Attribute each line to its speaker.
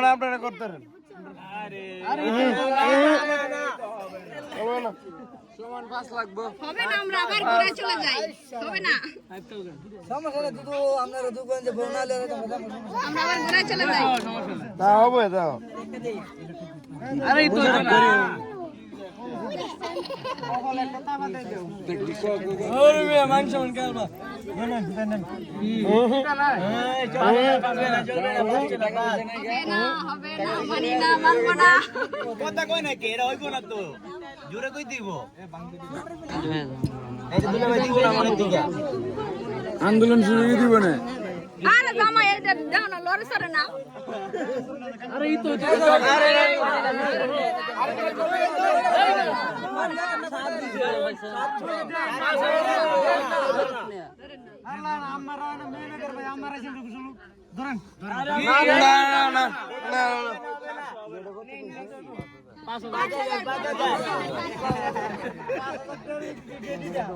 Speaker 1: না আপনারা করতেন
Speaker 2: সমান 5 লাগবে
Speaker 3: হবে না আমরা আবার ঘুরে চলে যাই হবে না
Speaker 4: সমস্যা দুটো আপনারা দোকান যে বনালে
Speaker 3: আমরা আবার ঘুরে চলে যাই
Speaker 1: তা হবে দাও
Speaker 2: আরে তো ওরে মে মাংস মন কালবা
Speaker 3: হবে না মানি না মানব না
Speaker 5: কথা কই না কে এরা হইব না তো জোরে কই দিব
Speaker 2: আন্দোলন শুরু করে দিব না
Speaker 3: আরে জামাই এটা দাও না লড়ে সরে না
Speaker 2: আরে এই তো
Speaker 1: না